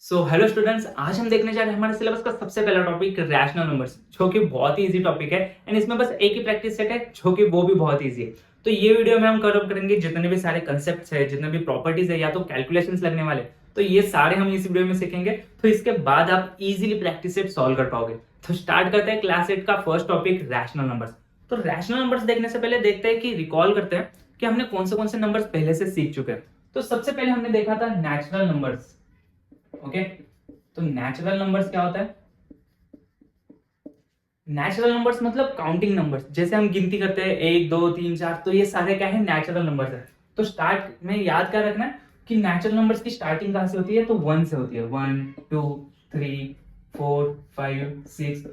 Hello students, आज हम देखने जा रहे हैं हमारे सिलेबस का सबसे पहला टॉपिक रैशनल नंबर्स, जो कि बहुत ही इजी टॉपिक है एंड इसमें बस एक ही प्रैक्टिस सेट है जो कि वो भी बहुत इजी है। तो ये वीडियो में हम कवर करेंगे जितने भी सारे कंसेप्ट्स है, जितने भी प्रॉपर्टीज है या तो कैलकुलेशंस लगने वाले, तो ये सारे हम इस वीडियो में सीखेंगे। तो इसके बाद आप इजीली प्रैक्टिस सेट सॉल्व कर पाओगे। तो स्टार्ट करते हैं क्लास 8 का फर्स्ट टॉपिक रैशनल नंबर्स। तो रैशनल नंबर्स देखने से पहले देखते हैं कि रिकॉल करते हैं कि हमने कौन से नंबर्स पहले से सीख चुके हैं। तो सबसे पहले हमने देखा था नेचुरल नंबर्स। ओके, तो नेचुरल नंबर्स क्या होता है? नेचुरल नंबर्स मतलब काउंटिंग नंबर्स, जैसे हम गिनती करते हैं 1 2 3 4, तो ये सारे क्या है? नेचुरल नंबर्स है। तो स्टार्ट में याद क्या रखना है कि नेचुरल नंबर्स की स्टार्टिंग कहां से होती है? तो 1 से होती है। 1 2 3 4 5 6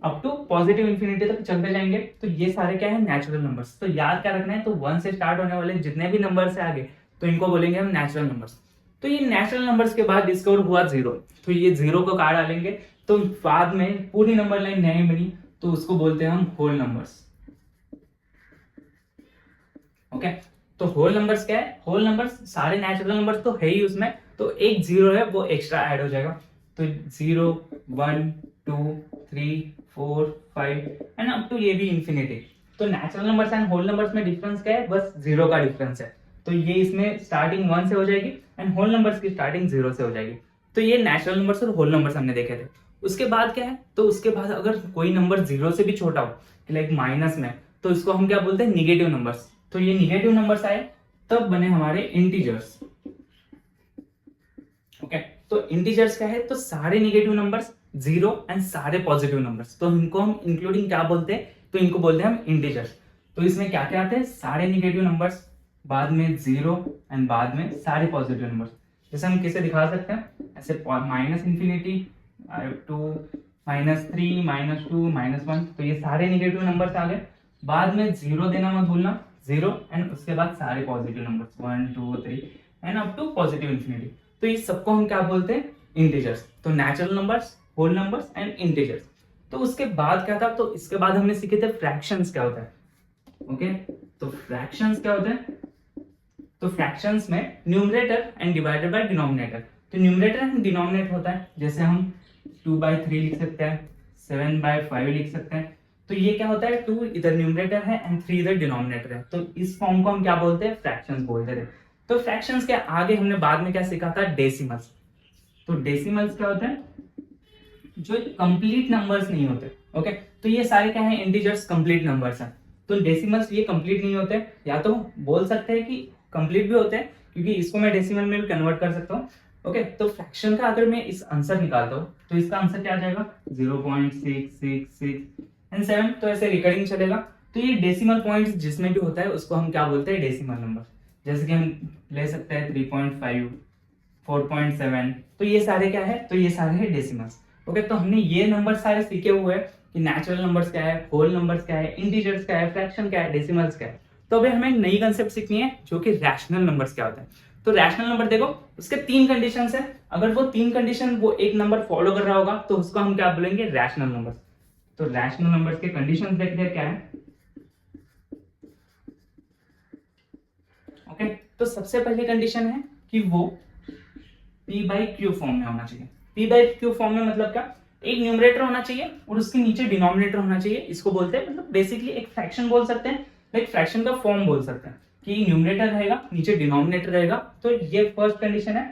अप टू पॉजिटिव इंफिनिटी तक चलते जाएंगे। तो ये सारे क्या है? Natural numbers. तो याद क्या रखना है? तो 1 से स्टार्ट होने वाले जितने भी नंबर्स है आगे, तो इनको बोलेंगे हम नेचुरल नंबर्स। तो ये नेचुरल नंबर्स के बाद डिस्कवर हुआ जीरो, तो ये जीरो को कहाँ डालेंगे? तो बाद में पूरी नंबर लाइन नहीं बनी, तो उसको बोलते हैं हम होल नंबर्स। ओके, तो होल नंबर्स क्या है? होल नंबर्स सारे नेचुरल नंबर्स तो है ही उसमें, तो एक जीरो है वो एक्स्ट्रा ऐड हो जाएगा। तो 0 1 2 3 4 5 एंड अप टू ये भी इंफिनिटी। तो natural numbers and whole numbers में डिफरेंस क्या है? बस जीरो का डिफरेंस है। तो ये इसमें स्टार्टिंग 1 से हो जाएगी एंड होल नंबर्स की स्टार्टिंग 0 से हो जाएगी। तो ये नेचुरल नंबर्स और होल नंबर्स हमने देखे थे। उसके बाद क्या है? तो उसके बाद अगर कोई नंबर 0 से भी छोटा हो, लाइक माइनस में, तो इसको हम क्या बोलते हैं? Negative numbers. तो ये निगेटिव नंबर्स आए तब बने हमारे इंटीजर्स। ओके, तो इंटीजर्स क्या है? तो सारे निगेटिव नंबर्स, जीरो एंड सारे पॉजिटिव नंबर्स, तो इनको हम इंक्लूडिंग क्या बोलते हैं? तो इनको बोलते हैं हम इंटीजर्स। तो इसमें क्या क्या आते हैं? सारे निगेटिव नंबर्स, बाद में जीरो एंड बाद में सारे पॉजिटिव नंबर्स। जैसे हम किसे दिखा सकते हैं ऐसे? माइनस इंफिनिटी टू -3 -2 -1, तो ये सारे निगेटिव नंबर्स आ गए। बाद में जीरो देना मत भूलना, जीरो एंड उसके बाद सारे positive numbers 1 2 3 and up to positive infinity. तो ये सबको हम क्या बोलते हैं? इंटीजर्स। तो natural numbers, whole numbers and integers. तो उसके बाद क्या था? तो इसके बाद हमने सीखे थे फ्रैक्शंस क्या होता है। ओके, तो फ्रैक्शंस क्या होते हैं? तो फ्रैक्शंस में numerator and divided by denominator. तो न्यूमरेटर एंड डिनोमिनेटर होता है, जैसे हम 2/3 लिख सकते हैं, 7/5 लिख सकते हैं। तो ये क्या होता है? 2 इधर न्यूमरेटर है एंड 3 इधर डिनोमिनेटर है। तो इस फॉर्म को हम क्या बोलते हैं? फ्रैक्शंस बोलते थे। तो फ्रैक्शंस के आगे हमने बाद में क्या सीखा था? डेसिमल्स। तो डेसिमल्स क्या होते हैं? जो कंप्लीट नंबर्स नहीं होते। ओके, तो ये सारे क्या है? इंटीजर्स, कंप्लीट नंबर्स हैं। तो डेसिमल्स ये कंप्लीट नहीं होते, या तो बोल सकते हैं कि कंप्लीट भी होते हैं, क्योंकि इसको मैं डेसिमल में भी कन्वर्ट कर सकता हूँ। ओके, तो फ्रैक्शन का अगर मैं इस आंसर निकालता हूँ तो इसका आंसर क्या आ जाएगा? 0.666 एंड 7, तो ऐसे रिकरिंग चलेगा। तो ये डेसिमल पॉइंट्स जिसमें भी होता है उसको हम क्या बोलते हैं? Decimal number. जैसे कि हम ले सकते हैं 3.5 4.7, तो ये सारे क्या है? तो ये सारे है डेसिमल्स। ओके, तो हमने ये नंबर सारे सीखे हुए हैं कि नेचुरल नंबर्स क्या है, होल नंबर्स क्या है, इंटीजर्स क्या है, फ्रैक्शन क्या है, डेसिमल्स क्या है। तो अभी हमें नई कंसेप्ट सीखनी है जो कि रैशनल नंबर्स क्या होता है। तो रैशनल नंबर देखो, उसके 3 कंडीशंस है। अगर वो 3 कंडीशन वो एक नंबर फॉलो कर रहा होगा तो उसको हम क्या बोलेंगे? Rational numbers. तो रैशनल नंबर्स के कंडीशंस देखते हैं क्या है। ओके, तो सबसे पहली कंडीशन है कि वो p/q फॉर्म में होना चाहिए। p/q फॉर्म में मतलब क्या? एक न्यूमरेटर होना चाहिए और उसके नीचे डिनोमिनेटर होना चाहिए। इसको बोलते हैं, मतलब बेसिकली एक फ्रैक्शन बोल सकते हैं, लाइक फ्रैक्शन का फॉर्म बोल सकते हैं कि न्यूमरेटर रहेगा, नीचे डिनोमिनेटर रहेगा। तो ये फर्स्ट कंडीशन है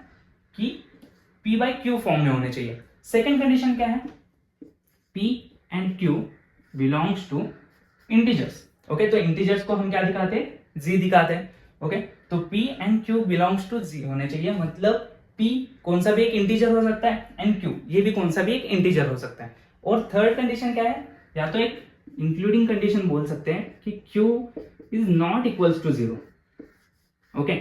कि p/q फॉर्म में होने चाहिए। सेकंड कंडीशन क्या है? p and q belongs to integers. Okay, तो इंटीजर्स को हम क्या दिखाते हैं? g दिखाते हैं। ओके, तो p and q belongs to g होने चाहिए, मतलब p कौन सा भी एक इंटीजर हो सकता है एंड q ये भी कौन सा भी एक इंटीजर हो सकता है। और थर्ड कंडीशन क्या है? या तो एक इंक्लूडिंग कंडीशन बोल सकते हैं कि q is not equals to 0। Okay,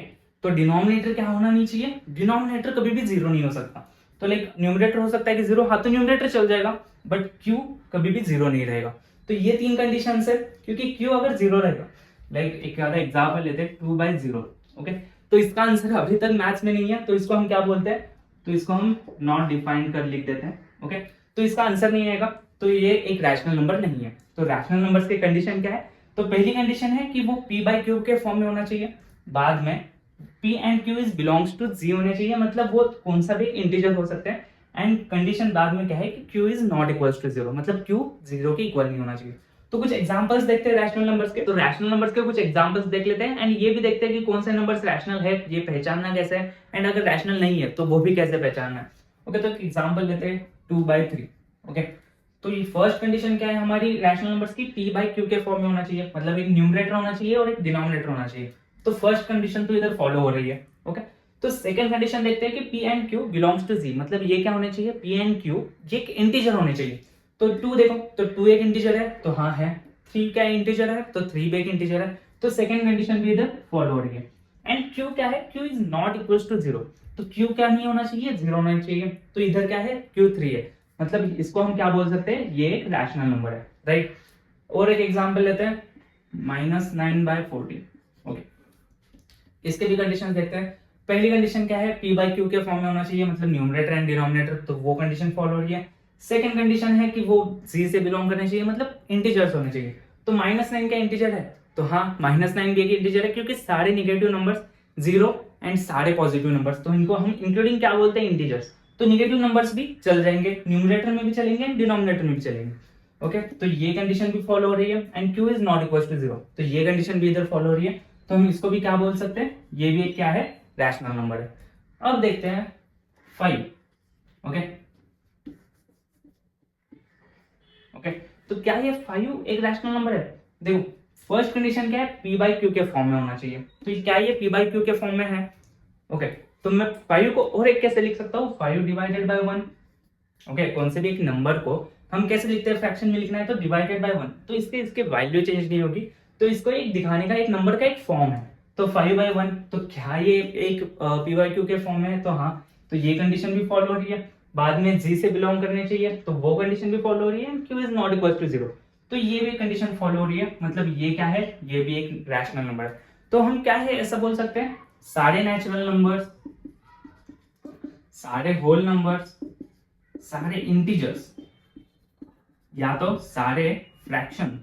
तो डिनोमिनेटर क्या होना नहीं चाहिए? डिनोमिनेटर कभी भी 0 नहीं हो सकता। तो लाइक न्यूमरेटर हो सकता है कि 0, हाँ तो न्यूमरेटर चल जाएगा, बट q कभी भी 0 नहीं रहेगा। तो ये 3 कंडीशन है, क्योंकि q अगर 0 रहेगा, लाइक एक एग्जाम्पल लेते हैं 2/0। ओके, तो इसका आंसर अभी तक मैथ्स में नहीं है, तो इसको हम क्या बोलते हैं? तो इसको हम नॉट डिफाइन कर लिख देते हैं। ओके, तो इसका आंसर नहीं आएगा, तो ये एक रैशनल नंबर नहीं है। तो रैशनल नंबर्स की कंडीशन क्या है? तो पहली कंडीशन है कि वो p/q के फॉर्म में होना चाहिए। बाद में P and Q is belongs to Z होने चाहिए, मतलब वो कौन सा भी इंटीजर हो सकते हैं। एंड कंडीशन बाद में क्या है कि Q is not equals to 0, मतलब Q 0 के इक्वल नहीं होना चाहिए। तो कुछ एग्जांपल्स देखते हैं रैशनल नंबर्स के, तो रैशनल नंबर्स के कुछ एग्जांपल्स देख लेते हैं एंड ये भी देखते हैं कि कौन से नंबर्स रैशनल है, ये पहचानना कैसे है, एंड अगर रैशनल नहीं है तो वो भी कैसे पहचानना है। ओके, तो एग्जांपल लेते हैं 2/3। ओके, तो ये फर्स्ट कंडीशन क्या है हमारी रैशनल नंबर्स की, P/Q के फॉर्म में होना चाहिए, मतलब एक न्यूमरेटर होना चाहिए और एक डिनोमिनेटर होना चाहिए। तो फर्स्ट कंडीशन तो इधर फॉलो हो रही है। ओके, तो सेकंड कंडीशन देखते हैं कि P and Q belongs to Z, मतलब ये क्या होने चाहिए, P एंड Q ये एक इंटीजर होने चाहिए। तो 2 देखो, तो 2 एक इंटीजर है, तो हाँ है। 3 क्या इंटीजर है, तो 3 भी एक इंटीजर है, तो सेकंड कंडीशन भी इधर फॉलो हो रही है। एंड Q क्या है, Q is not equals to 0, तो Q क्या नहीं होना चाहिए, 0 होना चाहिए। तो इधर क्या है, Q3 है, मतलब इसको हम क्या बोल सकते हैं, ये एक रैशनल नंबर है, राइट। और एक एग्जांपल लेते हैं -9/40। ओके, इसके भी कंडीशन देखते हैं। पहली कंडीशन क्या है, P/Q के फॉर्म में होना चाहिए, मतलब न्यूमरेटर एंड डिनोमिनेटर, तो वो कंडीशन फॉलो हो रही है। सेकंड कंडीशन है कि वो Z से बिलोंग करने चाहिए, मतलब इंटीजर्स होने चाहिए। तो -9 क्या इंटीजर है, तो हाँ -9 भी एक इंटीजर है, क्योंकि सारे निगेटिव नंबर्स 0 एंड सारे पॉजिटिव नंबर्स, तो इनको हम इंक्लूडिंग क्या बोलते हैं, इंटीजर्स। तो निगेटिव नंबर्स भी चल जाएंगे, न्यूमरेटर में भी चलेंगे, डिनोमिनेटर में भी चलेंगे। ओके, तो ये कंडीशन भी फॉलो हो रही है। And Q is not equal to 0, तो ये कंडीशन भी इधर फॉलो हो रही है। तो हम इसको भी क्या बोल सकते हैं, ये भी एक क्या है, रैशनल नंबर है। अब देखते हैं 5। ओके ओके, तो क्या ये 5 एक रैशनल नंबर है। देखो फर्स्ट कंडीशन क्या है, P/Q के फॉर्म में होना चाहिए, तो क्या ये P/Q के फॉर्म में है। ओके, तो मैं 5 को और एक कैसे लिख सकता हूँ, 5 डिवाइडेड बाय 1। ओके, कौन से भी एक नंबर को हम कैसे लिखते हैं, फ्रैक्शन में लिखना है तो डिवाइडेड बाय 1, तो इसके वैल्यू चेंज नहीं होगी, तो इसको एक दिखाने का एक नंबर का एक फॉर्म है। तो 5/1, तो क्या ये एक P/Q के फॉर्म में है, तो हाँ, तो ये कंडीशन भी फॉलो हो रही है। बाद में G से बिलोंग करने चाहिए, तो वो कंडीशन भी फॉलो हो रही है। Q is not equal to 0, तो ये भी कंडीशन फॉलो हो रही है, मतलब ये क्या है, ये भी एक रैशनल नंबर है। तो हम क्या है ऐसा बोल सकते हैं, सारे नेचुरल नंबर्स, सारे होल नंबर्स, सारे इंटीजर्स, या तो सारे फ्रैक्शन,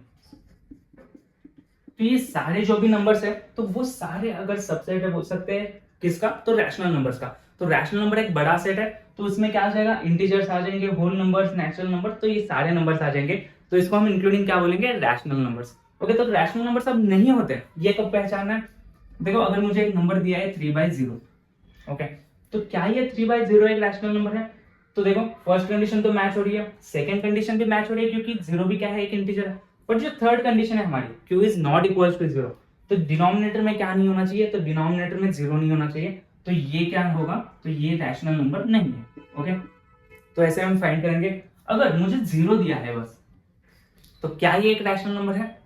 तो ये सारे जो भी नंबर्स है, तो वो सारे अगर सबसेट है बोल सकते हैं किसका, तो रैशनल नंबर्स का। तो रैशनल नंबर एक बड़ा सेट है, तो इसमें क्या आ जाएगा, इंटीजर्स आ जाएंगे, होल नंबर्स, नेचुरल नंबर, तो ये सारे नंबर्स आ जाएंगे। तो इसको हम इंक्लूडिंग क्या बोलेंगे, रैशनल नंबर्स। ओके, तो रैशनल नंबर्स अब नहीं होते, ये कब पहचानना है। देखो अगर मुझे एक नंबर दिया है 3/0, ओके, तो क्या ये 3/0 एक रैशनल नंबर है। तो देखो फर्स्ट कंडीशन तो मैच हो रही है, सेकंड कंडीशन भी मैच हो रही है, क्योंकि 0 भी क्या है, एक इंटीजर है। बट जो थर्ड कंडीशन है हमारी, Q is not equal to 0, तो डिनोमिनेटर में क्या नहीं होना चाहिए, तो डिनोमिनेटर में 0 नहीं होना चाहिए, तो ये क्या होगा, तो ये रैशनल नंबर नहीं है। ओके, तो ऐसे हम फाइंड करेंगे। अगर मुझे 0 दिया है बस, तो क्या ये एक रैशनल नंबर है।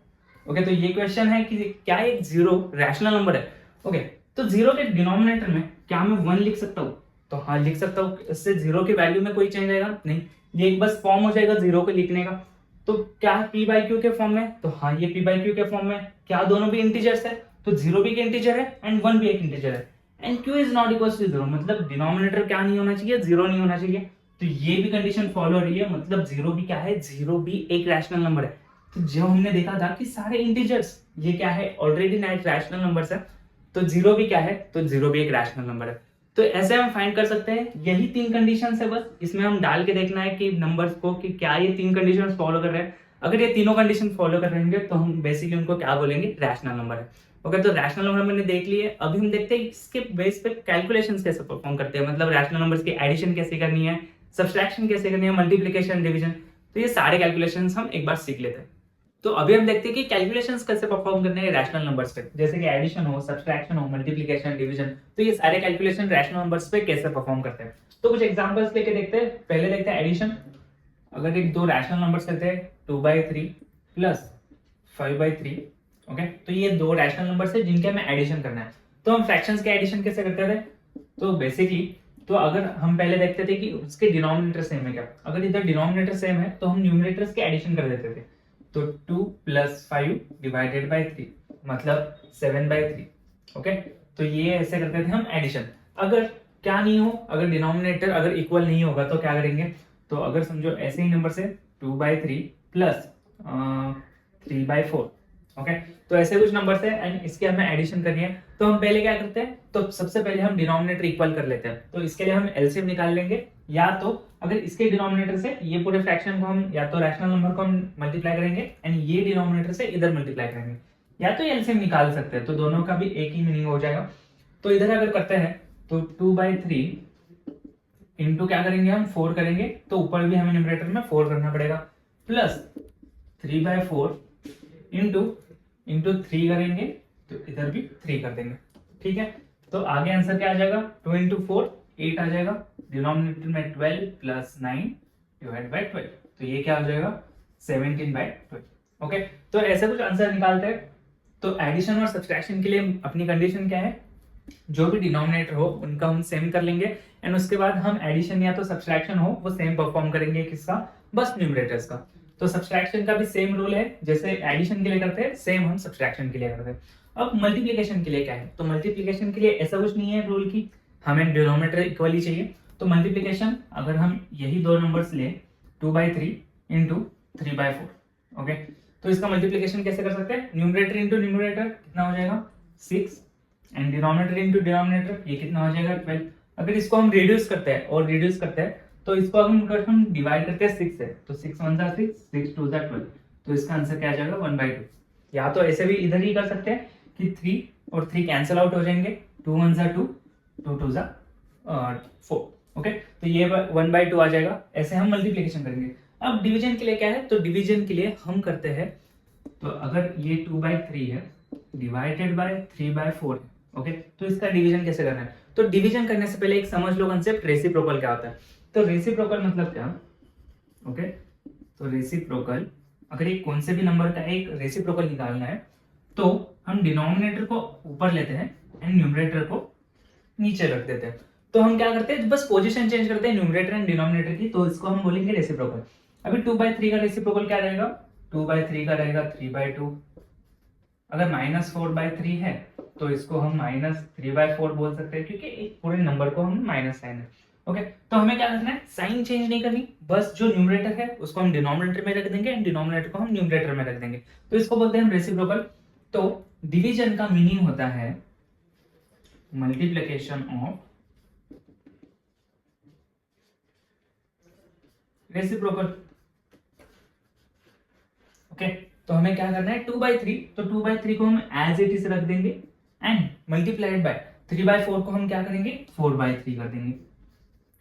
ओके, तो ये क्वेश्चन है कि क्या एक 0 रैशनल नंबर है। ओके, तो 0 के डिनोमिनेटर में क्या मैं 1 लिख सकता हूँ, तो हाँ लिख सकता हूँ। इससे 0 की वैल्यू में कोई चेंज आएगा नहीं, ये एक बस फॉर्म हो जाएगा 0 को लिखने का। तो क्या P/Q के फॉर्म में, तो हाँ ये P/Q के फॉर्म में, क्या दोनों भी इंटीजर्स है, तो 0 भी एक इंटीजर है एंड 1 भी एक इंटीजर है। And Q is not equal to 0, मतलब डिनोमिनेटर क्या नहीं होना चाहिए, 0 नहीं होना चाहिए। तो ये भी कंडीशन फॉलो हो रही है, मतलब 0 भी क्या है, 0 भी एक रैशनल नंबर है। तो जो हमने देखा था कि सारे इंटीजर्स ये क्या है, ऑलरेडी रैशनल नंबर्स है, तो 0 भी क्या है, तो 0 भी एक रैशनल नंबर है। तो ऐसे हम फाइंड कर सकते हैं, यही 3 कंडीशंस है, बस इसमें हम डाल के देखना है कि नंबर्स को कि क्या ये 3 कंडीशंस फॉलो कर रहे हैं। अगर ये तीनों कंडीशन फॉलो कर रहे हैं तो हम बेसिकली उनको क्या बोलेंगे, रैशनल नंबर है। ओके, तो रैशनल नंबर मैंने देख लिए। अभी हम देखते हैं इसके बेस पे कैलकुलेशंस कैसे परफॉर्म करते हैं, मतलब रैशनल नंबर्स की एडिशन कैसे करनी है, सब्सट्रैक्शन कैसे करनी है, मल्टीप्लिकेशन, डिवीजन, तो ये सारे कैलकुलेशंस हम एक बार सीख लेते हैं। तो अभी हम देखते हैं कि कैलकुलेशंस कैसे परफॉर्म करने हैं रैशनल नंबर्स पे, जैसे कि एडिशन हो, सब्सट्रैक्शन हो, मल्टीप्लिकेशन, डिवीजन, तो ये सारे कैलकुलेशन रैशनल नंबर्स पे कैसे परफॉर्म करते हैं। तो कुछ एग्जांपल्स लेके देखते हैं। पहले देखते हैं एडिशन। अगर एक दो रैशनल नंबर्स लेते हैं 2/3 प्लस 5/3, ओके, तो ये दो रैशनल नंबर्स है जिनके हमें एडिशन करना है। तो हम फ्रैक्शंस के एडिशन कैसे करते थे, तो बेसिकली तो अगर हम पहले देखते थे कि उसके डिनोमिनेटर सेम है क्या, अगर इधर डिनोमिनेटर सेम है तो हम न्यूमरेटर्स के एडिशन कर देते थे। तो 2 + 5 डिवाइडेड बाय 3, मतलब 7/3। ओके, तो ये ऐसे करते थे हम एडिशन। अगर क्या नहीं हो, अगर डिनोमिनेटर अगर इक्वल नहीं होगा तो क्या करेंगे, तो अगर समझो ऐसे ही नंबर से 2/3 प्लस 3/4, ओके, तो ऐसे कुछ नंबर्स है एंड इसके हमें एडिशन करनी है। तो हम पहले क्या करते हैं, तो सबसे पहले हम डिनोमिनेटर इक्वल कर लेते हैं। तो इसके लिए हम एलसीएम निकाल लेंगे, या तो अगर इसके डिनोमिनेटर से ये पूरे फ्रैक्शन को हम या तो रैशनल नंबर को हम मल्टीप्लाई करेंगे एंड ये डिनोमिनेटर से इधर मल्टीप्लाई करेंगे, या तो एलसीएम निकाल सकते हैं, तो दोनों का भी एक ही मीनिंग हो जाएगा। तो इधर अगर करते हैं तो 2/3 इंटू क्या करेंगे हम 4 करेंगे, तो ऊपर भी हमें न्यूमरेटर में 4 करना पड़ेगा, प्लस 3/4 इंटू 3 करेंगे, तो इधर भी 3 कर देंगे। ठीक है, तो आगे आंसर क्या आ जाएगा, 2 इंटू 4 8 आ जाएगा, डिनोमिनेटर में 12 प्लस 9 डिवाइड बाई 12, तो ये क्या हो जाएगा 17/12। ओके, तो ऐसा कुछ आंसर निकालते हैं। तो एडिशन और सब्सट्रैक्शन के लिए अपनी कंडीशन क्या है, जो भी डिनोमिनेटर हो उनका हम सेम कर लेंगे एंड उसके बाद हम एडिशन या तो सब्सट्रैक्शन हो वो सेम परफॉर्म करेंगे, किसका, बस न्यूमरेटर्स का। तो सब्सट्रैक्शन का भी सेम रूल है, जैसे एडिशन के लिए करते हैं सेम हम सब्सट्रैक्शन के लिए करते हैं। अब मल्टीप्लिकेशन के लिए क्या है, तो मल्टीप्लिकेशन के लिए ऐसा कुछ नहीं है रूल की हमें डिनोमिनेटर इक्वल ही चाहिए। तो मल्टीप्लिकेशन अगर हम यही दो नंबर्स ले 2/3 इंटू 3/4, ओके, तो इसका मल्टीप्लिकेशन कैसे कर सकते हैं, न्यूमरेटर इंटू न्यूमरेटर कितना हो जाएगा 6 एंड डिनोमिनेटर इंटू डिनोमिनेटर ये कितना हो जाएगा 12। अगर इसको हम रिड्यूस करते हैं और रिड्यूस करते हैं तो इसको अगर हम डिवाइड करते हैं 6 से, तो 6 1 जा 6 6 2 जा 12, तो इसका आंसर क्या आ जाएगा 1/2। या तो ऐसे भी इधर ही कर सकते हैं कि 3 और 3 कैंसिल आउट हो जाएंगे, 2 1 जा 2 2 2 जा 4। ओके, तो ये 1/2 आ जाएगा। ऐसे हम मल्टीप्लिकेशन करेंगे। अब डिवीजन के लिए क्या है, तो डिवीजन के लिए हम करते हैं, तो अगर ये 2/3 है डिवाइडेड बाय 3/4 है, ओके, तो इसका डिवीजन कैसे करना है, तो डिवीजन करने से पहले एक समझ लो कंसेप्ट रेसिप्रोकल क्या होता है। तो रेसिप्रोकल मतलब क्या, ओके, तो रेसिप्रोकल अगर एक कौन से भी नंबर का एक रेसिप्रोकल निकालना है तो हम डिनोमिनेटर को ऊपर लेते हैं एंड न्यूमरेटर को नीचे रख देते हैं। तो हम क्या करते हैं, बस पोजीशन चेंज करते हैं न्यूमरेटर एंड डिनोमिनेटर की, तो इसको हम बोलेंगे रेसिप्रोकल। अभी 2/3 का रेसिप्रोकल क्या रहेगा, 2/3 का रहेगा 3/2। अगर -4/3 है तो इसको हम -3/4 बोल सकते हैं, क्योंकि एक पूरे नंबर को हम माइनस साइन है। ओके, तो हमें क्या करना है, साइन चेंज नहीं करनी, बस जो न्यूमरेटर है उसको हम डिनोमिनेटर में रख देंगे एंड डिनोमिनेटर को हम न्यूमरेटर में रख देंगे, तो इसको बोलते हैं हम रेसिप्रोकल। तो डिवीजन का मीनिंग होता है मल्टीप्लिकेशन ऑफ रेसिप्रोकल। ओके, तो हमें क्या करना है 2/3, तो 2/3 को हम एज इट इज रख देंगे एंड मल्टीप्लाइड बाय 3/4 को हम क्या करेंगे 4/3 कर देंगे।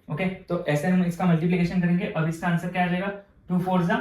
ओके, तो ऐसे हम इसका मल्टीप्लिकेशन करेंगे और इसका आंसर क्या आ जाएगा 2 4 जा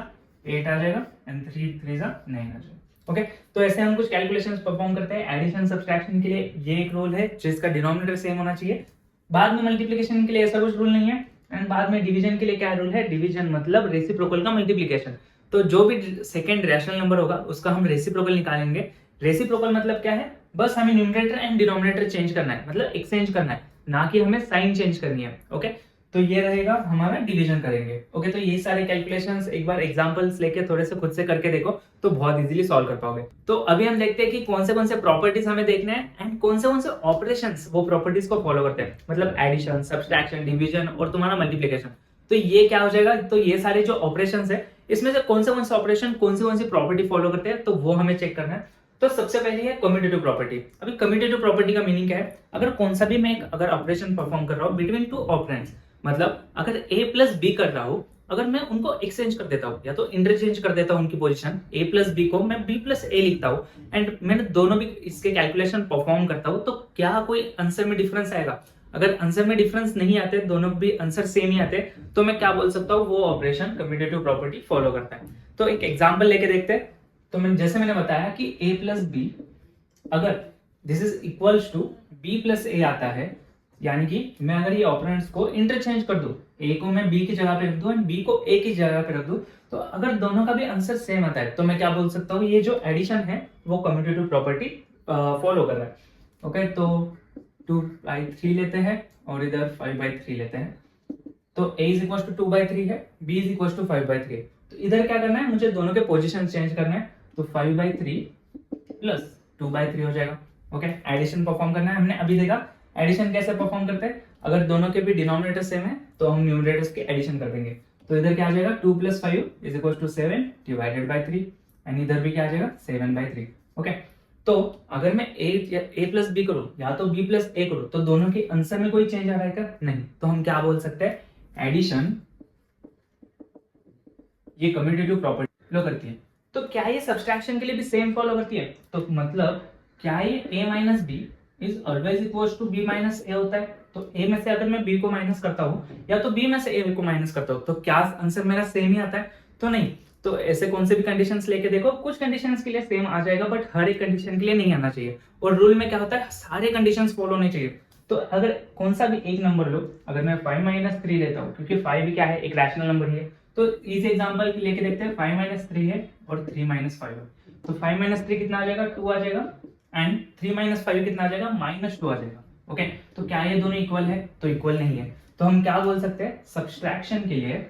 8 आ जाएगा एंड 3 3 जा 9 आ जाएगा। ओके, तो ऐसे हम कुछ कैलकुलेशंस परफॉर्म करते हैं। एडिशन सब्सट्रैक्शन के लिए ये एक रूल है जिसका डिनोमिनेटर सेम होना चाहिए। बाद में मल्टीप्लिकेशन के लिए ऐसा कुछ रूल नहीं है एंड बाद में डिवीजन के लिए क्या रूल है, डिवीजन मतलब रेसिप्रोकल का मल्टीप्लिकेशन। तो जो भी सेकंड रैशनल नंबर होगा उसका हम रेसिप्रोकल निकालेंगे। रेसिप्रोकल मतलब क्या है, बस हमें न्यूमरेटर एंड डिनोमिनेटर चेंज करना है, मतलब एक्सचेंज करना है, ना कि हमें साइन चेंज करनी है। ओके, तो ये रहेगा हमारा डिवीजन करेंगे। ओके, तो ये सारे कैलकुलेशंस एक बार एग्जांपल्स लेके थोड़े से खुद से करके देखो तो बहुत इजीली सॉल्व कर पाओगे। तो अभी हम देखते हैं कि कौन से प्रॉपर्टीज हमें देखने हैं एंड कौन से ऑपरेशंस वो प्रॉपर्टीज को फॉलो करते हैं, मतलब एडिशन, सब्सट्रैक्शन, डिवीजन और तुम्हारा मल्टीप्लिकेशन। तो ये क्या हो जाएगा, तो ये सारे जो ऑपरेशंस है इसमें से कौन से ऑपरेशन कौन सी प्रॉपर्टी फॉलो करते हैं, तो वो हमें चेक करना है। तो सबसे पहले है कम्यूटेटिव प्रॉपर्टी। अभी कम्यूटेटिव प्रॉपर्टी का मीनिंग क्या है, अगर कौन सा भी मैं अगर ऑपरेशन परफॉर्म कर रहा हूँ बिटवीन टू ऑपरेंड्स, मतलब अगर a प्लस बी कर रहा हूं, अगर मैं उनको एक्सचेंज कर देता हूं या तो इंटरचेंज कर देता हूं उनकी पोजीशन, a प्लस बी को मैं b प्लस a लिखता हूं एंड मैंने दोनों भी इसके कैलकुलेशन परफॉर्म करता हूं, तो क्या कोई आंसर में डिफरेंस आएगा। अगर आंसर में डिफरेंस नहीं आते, दोनों भी आंसर सेम ही आते, तो मैं क्या बोल सकता हूँ, वो ऑपरेशन कम्यूटेटिव प्रॉपर्टी फॉलो करता है। तो एक एग्जाम्पल लेके देखते हैं। तो जैसे मैंने बताया कि a प्लस बी, अगर this is equals to b plus a आता है, यानी कि मैं अगर ये ऑपरेंड्स को इंटरचेंज कर दूं, a को मैं b की जगह पे रख दूं एंड b को a की जगह पे रख दूं, तो अगर दोनों का भी आंसर सेम आता है तो मैं क्या बोल सकता हूँ, ये जो एडिशन है वो कम्यूटेटिव प्रॉपर्टी फॉलो कर रहा है। ओके, तो 2/3 लेते हैं और इधर 5/3 लेते हैं, तो a इज इक्वल टू 2/3 है, b इज इक्वल टू 5/3। तो इधर क्या करना है, मुझे दोनों के पोजिशन चेंज करना है, तो 5/3 प्लस 2/3 हो जाएगा। ओके, एडिशन परफॉर्म करना है। हमने अभी देखा एडिशन कैसे परफॉर्म करते हैं, अगर दोनों के भी डिनोमिनेटर सेम है तो हम न्यूमरेटर्स के एडिशन कर देंगे। तो इधर क्या आ जाएगा 2 + 5 is equal to 7 divided by 3 and इधर भी क्या आ जाएगा 7/3। ओके, तो अगर मैं ए प्लस बी करूं या तो बी प्लस ए करूं तो दोनों के आंसर में कोई चेंज आ रहा है क्या? नहीं। तो हम क्या बोल सकते हैं, एडिशन ये कम्यूटेटिव प्रॉपर्टी फॉलो करती है। तो क्या ये सब्सट्रैक्शन के लिए भी सेम फॉलो करती है? तो मतलब क्या ये a minus B is always equal to b minus A होता है? तो a में से अगर मैं b को माइनस करता हूँ या तो b में से a को माइनस करता हूँ तो क्या आंसर मेरा सेम ही आता है? तो नहीं। तो ऐसे कौन से भी कंडीशंस लेके देखो, कुछ कंडीशंस के लिए सेम आ जाएगा बट हर एक कंडीशन के लिए नहीं आना चाहिए। और रूल में क्या होता है, सारे कंडीशंस फॉलो होने चाहिए। तो अगर कौन सा भी एक नंबर लो, अगर मैं 5 माइनस 3 लेता हूँ क्योंकि 5 भी क्या है, एक रैशनल नंबर ही है, तो इस एग्जांपल लेके देखते हैं 5 माइनस 3 है और 3 माइनस 5 है। तो 5 माइनस 3 कितना आ जाएगा, 2 आ जाएगा, एंड 3 माइनस 5 कितना आ जाएगा, -2 आ जाएगा। ओके, तो क्या ये दोनों इक्वल है? तो इक्वल नहीं है। तो हम क्या बोल सकते हैं, सब्सट्रैक्शन के लिए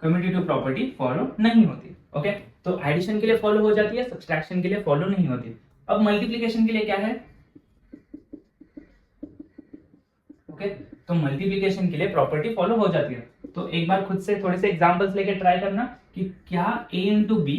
कम्यूटेटिव प्रॉपर्टी फॉलो नहीं होती। ओके, तो एडिशन के लिए फॉलो हो जाती है, सब्सट्रैक्शन के लिए फॉलो नहीं होती। अब मल्टीप्लिकेशन के लिए क्या है? ओके, तो मल्टीप्लिकेशन के लिए प्रॉपर्टी फॉलो हो जाती है। तो एक बार खुद से थोड़े से एग्जांपल्स लेके ट्राई करना कि क्या a into B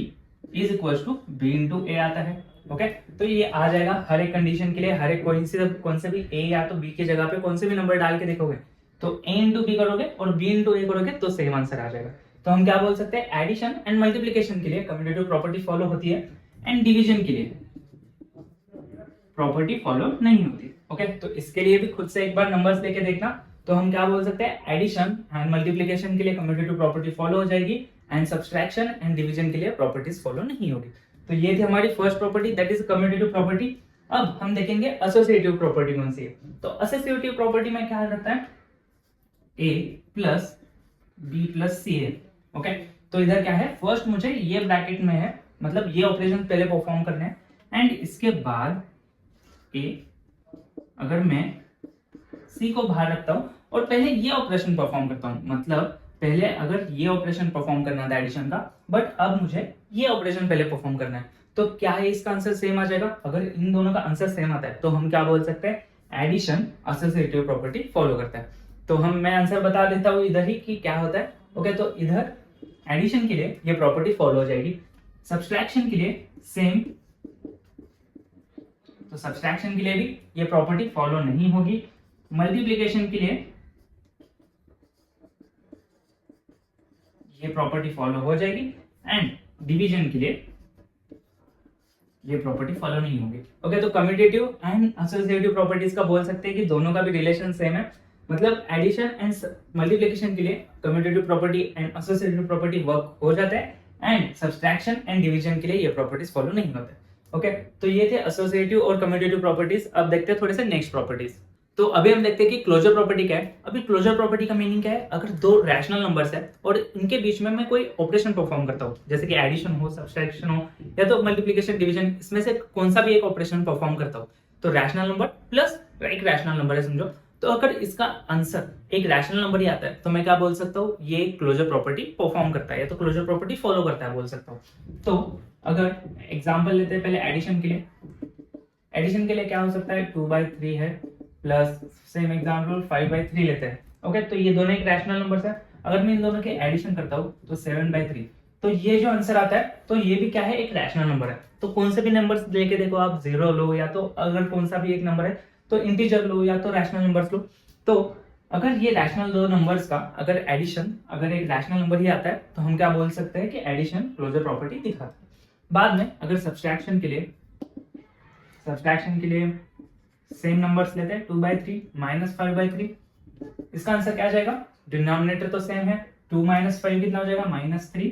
is equal to B into A आता है। ओके, तो ये आ जाएगा हर एक कंडीशन के लिए, हर एक कौन से भी a या तो b की जगह पे कौन से भी नंबर डाल के देखोगे तो a इंटू बी करोगे और b इंटू ए करोगे तो सेम आंसर आ जाएगा। तो हम क्या बोल सकते हैं, एडिशन एंड मल्टीप्लिकेशन के लिए कम्यूटेटिव प्रॉपर्टी फॉलो होती है एंड डिवीजन के लिए प्रॉपर्टी फॉलो नहीं होती। ओके, तो इसके लिए भी खुद से एक बार नंबर्स लेके देखना। तो हम क्या बोल सकते हैं, एडिशन एंड मल्टीप्लिकेशन के लिए कम्यूटेटिव प्रॉपर्टी फॉलो हो जाएगी एंड सब्सट्रैक्शन एंड डिवीजन के लिए प्रॉपर्टीज फॉलो नहीं होगी। तो ये थी हमारी first property, that is commutative property. अब हम देखेंगे एसोसिएटिव प्रॉपर्टी कौन सी है। तो एसोसिएटिव प्रॉपर्टी में क्या रहता है, a प्लस बी प्लस सी है। ओके, तो इधर क्या है, फर्स्ट मुझे ये ब्रैकेट में है, मतलब ये ऑपरेशन पहले परफॉर्म करने हैं एंड इसके बाद a, अगर मैं c को बाहर रखता हूं और पहले ये ऑपरेशन परफॉर्म करता हूं, मतलब पहले अगर ये ऑपरेशन परफॉर्म करना था एडिशन का, बट अब मुझे ये ऑपरेशन पहले परफॉर्म करना है, तो क्या है इसका आंसर सेम आ जाएगा? अगर इन दोनों का आंसर सेम आता है तो हम क्या बोल सकते हैं, एडिशन एसोसिएटिव प्रॉपर्टी फॉलो करता है। तो मैं आंसर बता देता हूं इधर ही कि क्या होता है। ओके, तो इधर एडिशन के लिए ये प्रॉपर्टी फॉलो हो जाएगी, सब्सट्रैक्शन के लिए सेम, तो सब्सट्रैक्शन के लिए भी ये प्रॉपर्टी फॉलो नहीं होगी, मल्टीप्लिकेशन के लिए ये प्रॉपर्टी फॉलो हो जाएगी एंड डिवीजन के लिए ये प्रॉपर्टी फॉलो नहीं होगी। ओके, तो कम्यूटेटिव एंड एसोसिएटिव प्रॉपर्टीज का बोल सकते हैं कि दोनों का भी रिलेशन सेम है, मतलब एडिशन एंड मल्टीप्लिकेशन के लिए commutative property and associative property work हो जाता है एंड सब्सट्रैक्शन एंड डिवीजन के लिए ये प्रॉपर्टीज फॉलो नहीं होते। ओके, तो ये थे एसोसिएटिव और कम्यूटेटिव प्रॉपर्टीज। अब देखते हैं थोड़े से नेक्स्ट प्रॉपर्टीज। तो अभी हम देखते हैं कि क्लोजर प्रॉपर्टी क्या है। अभी क्लोजर प्रॉपर्टी का मीनिंग क्या है, अगर दो रैशनल नंबर्स है और इनके बीच में मैं कोई ऑपरेशन परफॉर्म करता हूँ, जैसे कि एडिशन हो, सब्सट्रैक्शन हो या तो मल्टीप्लिकेशन डिवीजन, इसमें से कौन सा भी एक ऑपरेशन परफॉर्म करता हूँ, तो रैशनल नंबर प्लस एक रैशनल नंबर है समझो, तो अगर इसका आंसर एक रैशनल नंबर ही आता है तो मैं क्या बोल सकता हूँ, ये क्लोजर प्रॉपर्टी परफॉर्म करता है या तो क्लोजर प्रॉपर्टी फॉलो करता है बोल सकता हूँ। तो अगर एग्जांपल लेते हैं पहले एडिशन के लिए, एडिशन के लिए क्या हो सकता है, 2/3 है प्लस सेम एग्जांपल 5/3 लेते हैं। ओके, तो ये दोनों एक रैशनल नंबर्स है, अगर मैं इन दोनों के एडिशन करता हूँ तो 7/3, तो ये जो आंसर आता है तो ये भी क्या है, एक रैशनल नंबर है। तो कौन से भी नंबर्स लेके देखो आप, 0 लो या तो अगर कौन सा भी एक नंबर है तो इंटीजर लो या तो रैशनल नंबर्स लो। तो अगर ये रैशनल दो नंबर्स का अगर एडिशन अगर एक रैशनल नंबर ही आता है तो हम क्या बोल सकते हैं कि एडिशन क्लोजर प्रॉपर्टी दिखाता है। बाद में अगर सब्सट्रैक्शन के लिए सेम नंबर्स लेते हैं, 2/3 -5/3, इसका आंसर क्या आ जाएगा, डिनोमिनेटर तो सेम है, 2 - 5 कितना हो जाएगा, -3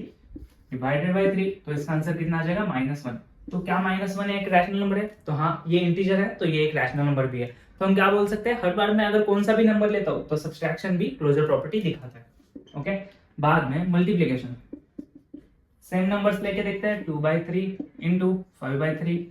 डिवाइडेड बाय 3, तो इसका आंसर कितना आ जाएगा, -1। तो क्या -1 एक रैशनल नंबर है, तो हाँ ये इंटीजर है तो ये एक रैशनल नंबर भी है। तो हम क्या बोल सकते हैं, हर बार मैं अगर कौन सा भी नंबर लेता हूँ तो सब्सट्रैक्शन भी क्लोजर प्रॉपर्टी दिखाता है। ओके, बाद में मल्टीप्लिकेशन, सेम नंबर्स लेके देखते हैं, 2/3 इंटू 5/3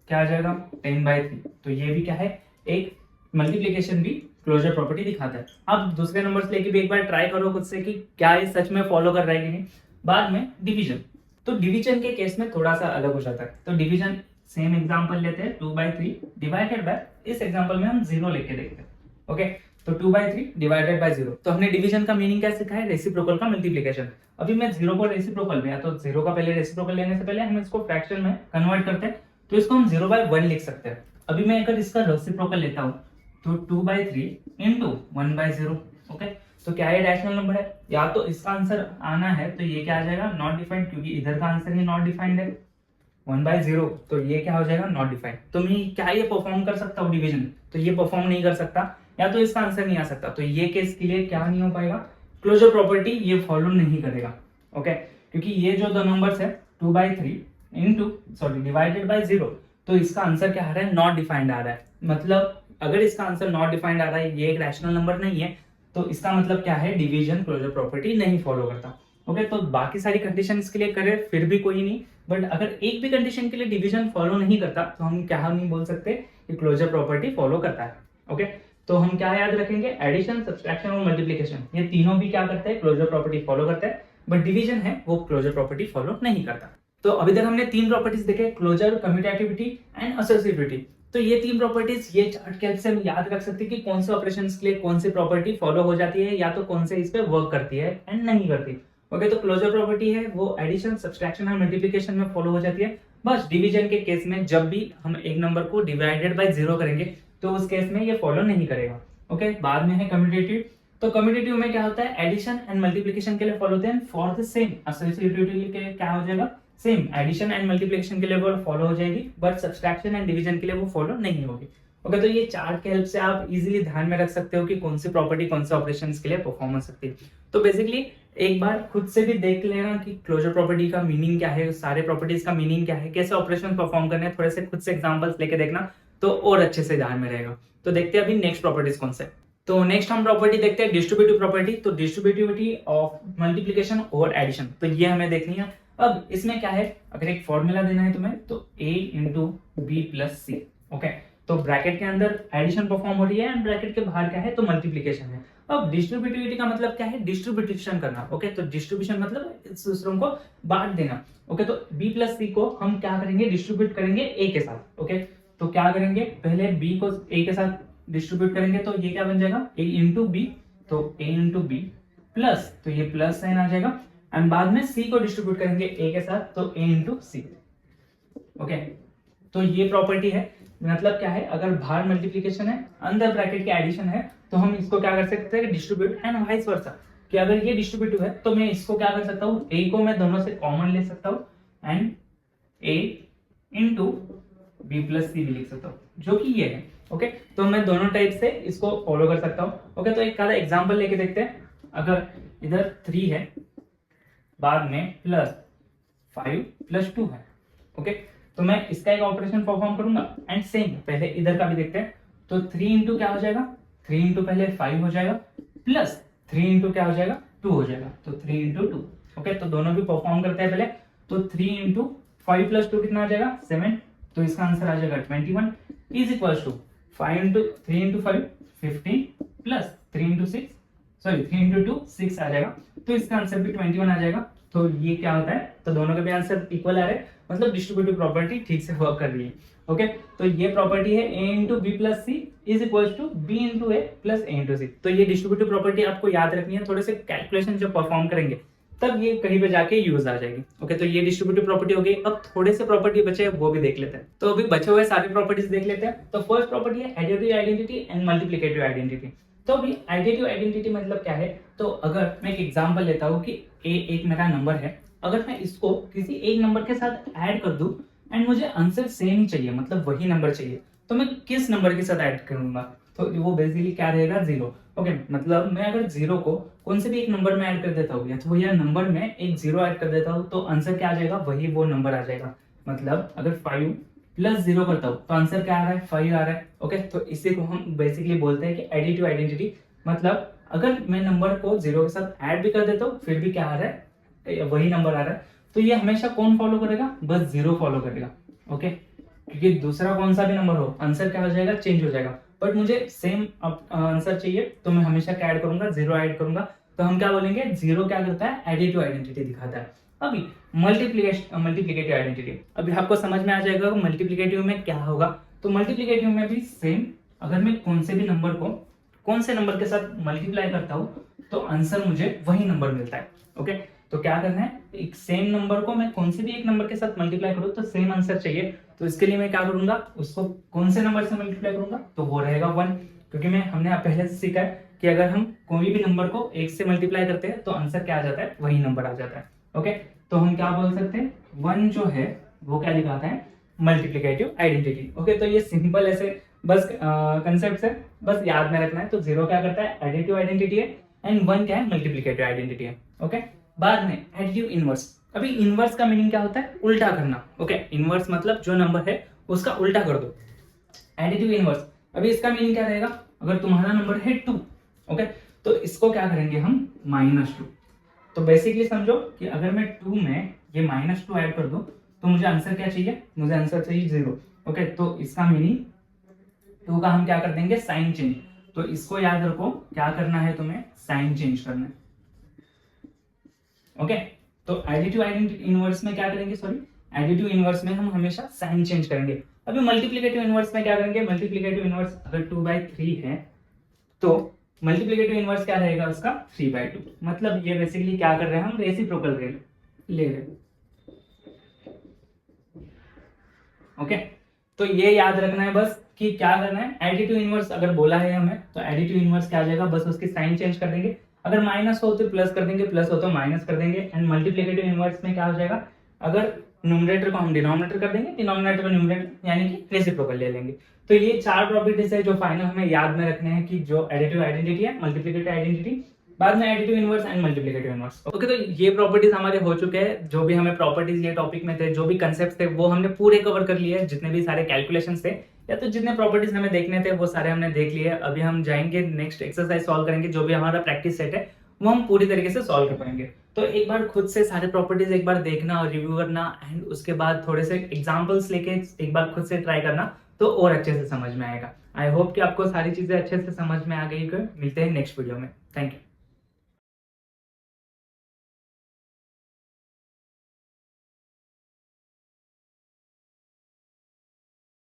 क्या आ जाएगा, 10/3, तो ये भी क्या है, एक मल्टीप्लिकेशन भी क्लोजर प्रॉपर्टी दिखाता है। अब दूसरे नंबर्स लेके भी एक बार ट्राई करो खुद से कि क्या ये सच में फॉलो कर रहा है कि नहीं। बाद में डिवीजन, तो डिवीजन के केस में थोड़ा सा अलग हो जाता है। तो डिवीजन सेम एग्जांपल लेते हैं, 2/3 डिवाइडेड बाय, इस एग्जांपल में हम 0 लेके देखते हैं। ओके, तो 2/3 डिवाइडेड बाय 0। तो हमने डिवीजन का मीनिंग क्या सीखा है, रेसिप्रोकल का मल्टीप्लिकेशन। अभी मैं 0 को रेसिप्रोकल में, या तो 0 का पहले रेसिप्रोकल लेने से पहले हम इसको फ्रैक्शन में कन्वर्ट करते हैं, तो इसको हम 0/1 लिख सकते हैं। अभी मैं अगर इसका रेसिप्रोकल लेता हूँ तो 2/3 इंटू 1/0। ओके, तो क्या ये रैशनल नंबर है? या तो इसका आंसर आना है तो ये क्या आ जाएगा, नॉट डिफाइंड, क्योंकि इधर का आंसर ही नॉट डिफाइंड है 1/0, तो ये क्या हो जाएगा, नॉट डिफाइंड। तो मैं क्या ये परफॉर्म कर सकता हूँ डिवीजन? तो ये परफॉर्म नहीं कर सकता, या तो इसका आंसर नहीं आ सकता। तो ये केस के लिए क्या नहीं हो पाएगा, क्लोजर प्रॉपर्टी ये फॉलो नहीं करेगा। ओके, क्योंकि ये जो दो नंबर्स है 2/3 इंटू डिवाइडेड बाय 0, तो इसका आंसर क्या आ रहा है, नॉट डिफाइंड आ रहा है। मतलब अगर इसका आंसर नॉट डिफाइंड आ रहा है, ये एक रैशनल नंबर नहीं है, तो इसका मतलब क्या है, डिवीजन क्लोजर प्रॉपर्टी नहीं फॉलो करता। ओके, तो बाकी सारी कंडीशन के लिए करे फिर भी कोई नहीं, बट अगर एक भी कंडीशन के लिए डिवीजन फॉलो नहीं करता तो हम क्या नहीं बोल सकते कि क्लोजर प्रॉपर्टी फॉलो करता है। ओके, तो हम क्या याद रखेंगे, एडिशन, सब्सट्रैक्शन और मल्टीप्लिकेशन, ये तीनों भी क्या करते हैं, क्लोजर प्रॉपर्टी फॉलो करते हैं, बट डिवीजन है वो क्लोजर प्रॉपर्टी फॉलो नहीं करता। तो अभी तक हमने तीन प्रॉपर्टीज देखे, क्लोजर, कम्यूटेटिविटी एंड एसोसिएटिविटी। तो ये तीन प्रॉपर्टीज ये चार्ट के हेल्प से हम याद रख सकते हैं कि कौन से ऑपरेशंस के लिए कौन सी प्रॉपर्टी फॉलो हो जाती है, या तो कौन से इस पे वर्क करती है एंड नहीं करती। ओके, तो क्लोजर प्रॉपर्टी है वो एडिशन, सब्सट्रैक्शन और मल्टीप्लिकेशन में फॉलो हो जाती है। बस डिवीजन के केस में जब भी हम एक नंबर को डिवाइडेड बाय 0 करेंगे तो उस केस में ये फॉलो नहीं करेगा। ओके, बाद में है कम्यूटेटिव। तो कम्यूटेटिव में क्या होता है, एडिशन एंड मल्टीप्लिकेशन के लिए फॉलो होते हैं फॉर द सेम। एसोसिएटिव के लिए क्या हो जाएगा, सेम, एडिशन एंड मल्टीप्लिकेशन के लिए वो फॉलो हो जाएगी, बट सब्सट्रैक्शन एंड डिवीजन के लिए वो फॉलो नहीं होगी। ओके, तो ये चार्ट के हेल्प से आप इजीली ध्यान में रख सकते हो कि कौन सी प्रॉपर्टी कौन से ऑपरेशंस के लिए परफॉर्म हो सकती है। तो बेसिकली एक बार खुद से भी देख लेना कि क्लोजर प्रॉपर्टी का मीनिंग क्या है, सारे प्रॉपर्टीज का मीनिंग क्या है, कैसे ऑपरेशन परफॉर्म करने हैं, थोड़े से खुद से एग्जांपल्स लेके देखना तो और अच्छे से ध्यान में रहेगा। तो देखते हैं अभी नेक्स्ट प्रॉपर्टीज कौन से। तो नेक्स्ट हम प्रॉपर्टी देखते हैं डिस्ट्रीब्यूटिव प्रॉपर्टी। तो डिस्ट्रीब्यूटिविटी ऑफ मल्टीप्लिकेशन और एडिशन, तो ये हमें देखनी है। अब इसमें क्या है, अगर एक फॉर्मूला देना है तुम्हें तो a into B plus C. Okay, तो ब्रैकेट के अंदर एडिशन परफॉर्म हो रही है एंड ब्रैकेट के बाहर क्या है, तो मल्टीप्लिकेशन है। अब डिस्ट्रीब्यूटिविटी का मतलब क्या है, डिस्ट्रीब्यूशन करना। ओके, तो डिस्ट्रीब्यूशन मतलब दूसरों को बांट देना। ओके, तो b प्लस सी को हम क्या करेंगे, डिस्ट्रीब्यूट करेंगे a के साथ। ओके, तो क्या करेंगे, पहले b को a के साथ डिस्ट्रीब्यूट करेंगे तो ये क्या बन जाएगा, a इंटू बी, तो a इंटू बी प्लस, तो ये प्लस साइन आ जाएगा, एंड बाद में c को डिस्ट्रीब्यूट करेंगे a के साथ तो a इंटू सी। ओके, तो ये प्रॉपर्टी है। मतलब क्या है, अगर बाहर मल्टीप्लिकेशन है अंदर ब्रैकेट के एडिशन है तो हम इसको क्या कर सकते हैं, डिस्ट्रीब्यूट, एंड वाइस वर्सा, कि अगर ये डिस्ट्रीब्यूटिव है तो मैं इसको क्या कर सकता हूँ, a को मैं दोनों से कॉमन ले सकता हूँ and a into B plus C भी लिख सकता हूँ, जो कि ये है। ओके, तो मैं दोनों टाइप से इसको फॉलो कर सकता हूँ। ओके, तो एक आधा एग्जांपल लेके देखते हैं। अगर इधर 3 है, बाद में प्लस 5 प्लस 2 है। ओके, तो मैं इसका एक ऑपरेशन परफॉर्म करूंगा एंड सेम पहले इधर का भी देखते हैं। तो 3 इंटू क्या हो जाएगा, 3 इंटू पहले 5 हो जाएगा प्लस 3 इंटू क्या हो जाएगा, 2 हो जाएगा, तो 3 इंटू 2। ओके, तो दोनों भी परफॉर्म करते हैं पहले। तो 3 इंटू 5 प्लस 2 कितना आ जाएगा, 7, तो इसका आंसर आ जाएगा 21 is equal to 3 into 5 15 plus 3 into 6 3 into 2 6 आ जाएगा, तो इसका आंसर भी 21 आ जाएगा। तो ये क्या होता है, तो दोनों के भी आंसर इक्वल आ रहे हैं, मतलब डिस्ट्रीब्यूटिव प्रॉपर्टी ठीक से वर्क कर रही है। ओके, तो ये प्रॉपर्टी है a into B plus C is equal to B into A plus A into C. तो ये डिस्ट्रीब्यूटिव प्रॉपर्टी आपको याद रखनी है, थोड़े से कैलकुलेशन जब परफॉर्म करेंगे तब ये कहीं पे जाके यूज आ जाएगी। ओके, तो ये डिस्ट्रीब्यूटिव प्रॉपर्टी हो गई। अब थोड़े से प्रॉपर्टी बचे हैं वो भी देख लेते हैं। तो अभी बचे हुए सारी प्रॉपर्टीज देख लेते हैं। तो फर्स्ट प्रॉपर्टी है additive identity and multiplicative identity. तो अभी एडिटिव आइडेंटिटी मतलब क्या है, तो अगर मैं एक एग्जांपल लेता हूँ कि a एक मेरा नंबर है, अगर मैं इसको किसी एक नंबर के साथ ऐड कर दूं एंड मुझे आंसर सेम ही चाहिए, मतलब वही नंबर चाहिए, तो मैं किस नंबर के साथ ऐड करूंगा, तो वो बेसिकली क्या रहेगा, 0। ओके, मतलब मैं अगर 0 को कौन से भी एक नंबर में ऐड कर देता हूँ या तो यह नंबर में एक 0 ऐड कर देता हूँ तो आंसर क्या आ जाएगा, वही वो नंबर आ जाएगा। मतलब अगर 5 प्लस 0 करता हूँ तो आंसर क्या आ रहा है, 5 आ रहा है। ओके, तो इसी को हम बेसिकली बोलते हैं कि एडिटिव आइडेंटिटी। मतलब अगर मैं नंबर को 0 के साथ ऐड भी कर देता हूँ फिर भी क्या आ रहा है, वही नंबर आ रहा है। तो ये हमेशा कौन फॉलो करेगा, बस 0 फॉलो करेगा। ओके, क्योंकि दूसरा कौन सा भी नंबर हो आंसर क्या हो जाएगा, चेंज हो जाएगा, बट मुझे सेम आंसर चाहिए तो मैं हमेशा क्या ऐड करूंगा, 0 ऐड करूंगा। तो हम क्या बोलेंगे, 0 क्या करता है, एडिटिव आइडेंटिटी दिखाता है। अभी मल्टीप्लिकेटिव आइडेंटिटी, अभी आपको समझ में आ जाएगा मल्टीप्लिकेटिव में क्या होगा। तो मल्टीप्लिकेटिव में भी सेम, अगर मैं कौन से भी नंबर को कौन से नंबर के साथ मल्टीप्लाई करता हूँ तो आंसर मुझे वही नंबर मिलता है। ओके, तो क्या करना है, एक सेम नंबर को मैं कौन से भी एक नंबर के साथ मल्टीप्लाई करूँ तो सेम आंसर चाहिए। तो इसके लिए मैं क्या करूंगा, उसको कौन से नंबर से मल्टीप्लाई करूंगा तो वो रहेगा 1, क्योंकि हमने पहले से सीखा है कि अगर हम कोई भी नंबर को 1 से मल्टीप्लाई करते हैं तो आंसर क्या आ जाता है, वही नंबर आ जाता है। ओके, तो हम क्या बोल सकते हैं, 1 जो है वो क्या लिखाता है, मल्टीप्लिकेटिव आइडेंटिटी। ओके, तो ये सिंपल ऐसे बस कंसेप्ट है, बस याद में रखना है। तो 0 क्या करता है, एडिटिव आइडेंटिटी है, एंड 1 क्या है, मल्टीप्लिकेटिव आइडेंटिटी है। ओके, बाद में एडिटिव इनवर्स। अभी इनवर्स का मीनिंग क्या होता है, उल्टा करना। ओके, इनवर्स मतलब जो नंबर है उसका उल्टा कर दो। एडिटिव इनवर्स, अभी इसका मीनिंग क्या रहेगा, अगर तुम्हारा नंबर है 2, ओके, तो इसको क्या करेंगे हम, -2। तो बेसिकली समझो कि अगर मैं 2 में ये -2 ऐड कर दूं तो मुझे आंसर क्या चाहिए, मुझे आंसर चाहिए 0। ओके, तो इसका मीनिंग 2 का हम क्या कर देंगे, साइन चेंज। तो इसको याद रखो, क्या करना है तुम्हें, साइन चेंज करना है। ओके, तो एडिटिव इनवर्स में क्या करेंगे, सॉरी, एडिटिव इनवर्स में हम हमेशा साइन चेंज करेंगे। अभी मल्टीप्लिकेटिव इनवर्स में क्या करेंगे, मल्टीप्लिकेटिव इनवर्स अगर 2/3 है तो मल्टीप्लिकेटिव इनवर्स क्या रहेगा उसका, 3/2। मतलब ये बेसिकली क्या कर रहे हैं, हम रेसिप्रोकल ले रहे हैं। ओके, तो ये याद रखना है बस कि क्या करना है, एडिटिव इनवर्स अगर बोला है हमें तो एडिटिव इनवर्स क्या आ जाएगा, बस उसकी साइन चेंज कर देंगे। अगर माइनस हो तो प्लस कर देंगे, प्लस हो तो माइनस कर देंगे। एंड मल्टीप्लिकेटिव इनवर्स में क्या हो जाएगा, अगर न्यूमरेटर को हम डिनोमिनेटर कर देंगे, डिनोमिनेटर को न्यूमरेटर यानी कि रेसिप्रोकल ले लेंगे। तो ये 4 प्रॉपर्टीज है जो फाइनल हमें याद में रखने हैं, कि जो एडिटिव आइडेंटिटी है, मल्टीप्लिकेटिव आइडेंटिटी, बाद में additive inverse and multiplicative inverse. Okay, तो ये प्रॉपर्टीज हमारे हो चुके हैं। जो भी हमें प्रॉपर्टीज ये टॉपिक में थे, जो भी कंसेप्ट थे, वो हमने पूरे कवर कर लिए। जितने भी सारे कैलकुलेशंस थे या तो जितने प्रॉपर्टीज हमें देखने थे वो सारे हमने देख लिए। अभी हम जाएंगे नेक्स्ट एक्सरसाइज सॉल्व करेंगे, जो भी हमारा प्रैक्टिस सेट है वो हम पूरी तरीके से सॉल्व कर पाएंगे। तो एक बार खुद से सारे प्रॉपर्टीज एक बार देखना और रिव्यू करना, एंड उसके बाद थोड़े से एग्जांपल्स लेके एक बार खुद से ट्राई करना, तो और अच्छे से समझ में आएगा। आई होप कि आपको सारी चीजें अच्छे से समझ में आ गई। मिलते हैं नेक्स्ट वीडियो में। Thank you.